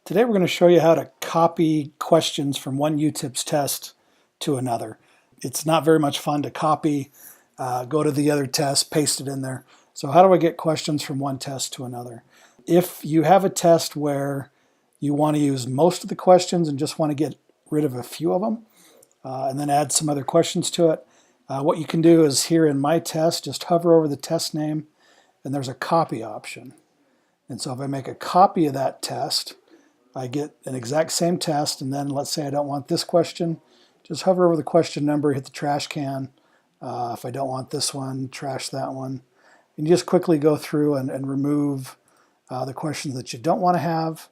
Today we're going to show you how to copy questions from one UTIPS test to another. It's not very much fun to copy, go to the other test, paste it in there. So how do I get questions from one test to another? If you have a test where you want to use most of the questions and just want to get rid of a few of them, and then add some other questions to it, what you can do is here in My Test, just hover over the test name, and there's a copy option. And so if I make a copy of that test, I get an exact same test, and then let's say I don't want this question, just hover over the question number, hit the trash can. If I don't want this one, trash that one. And you just quickly go through and remove the questions that you don't want to have.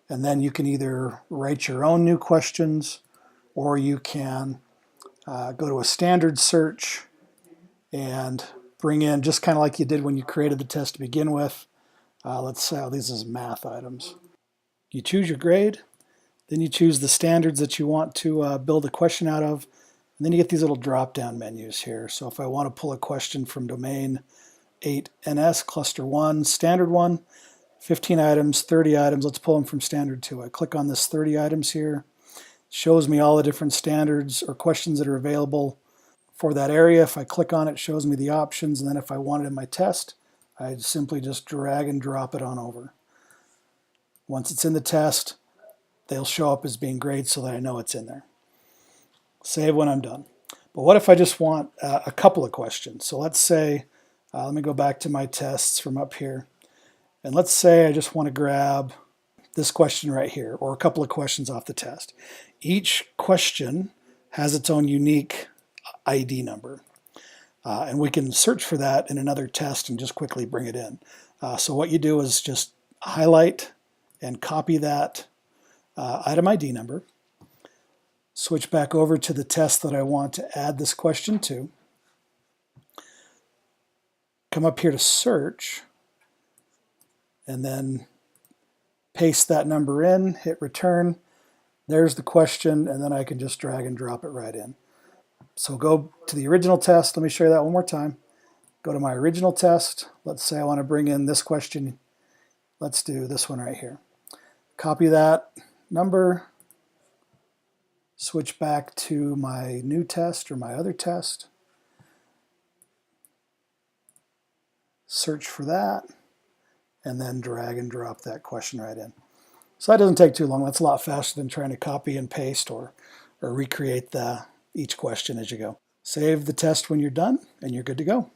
And then you can either write your own new questions, or you can go to a standard search and bring in, just kind of like you did when you created the test to begin with. Let's say these is math items. You choose your grade, then you choose the standards that you want to build a question out of, and then you get these little drop-down menus here. So if I want to pull a question from domain 8NS, cluster 1, standard 1, 15 items, 30 items, let's pull them from standard 2. I click on this 30 items here. It shows me all the different standards or questions that are available for that area. If I click on it, it shows me the options, and then if I want it in my test, I simply just drag and drop it on over. Once it's in the test, they'll show up as being graded so that I know it's in there. Save when I'm done. But what if I just want a couple of questions? So let's say, let me go back to my tests from up here. And let's say I just want to grab this question right here, or a couple of questions off the test. Each question has its own unique ID number. And we can search for that in another test and just quickly bring it in. So what you do is just highlight and copy that item ID number, switch back over to the test that I want to add this question to, come up here to search, and then paste that number in, hit return. There's the question, and then I can just drag and drop it right in. So go to the original test. Let me show you that one more time. Go to my original test. Let's say I want to bring in this question. Let's do this one right here. Copy that number, switch back to my new test or my other test, search for that, and then drag and drop that question right in. So that doesn't take too long. That's a lot faster than trying to copy and paste or recreate each question as you go. Save the test when you're done, and you're good to go.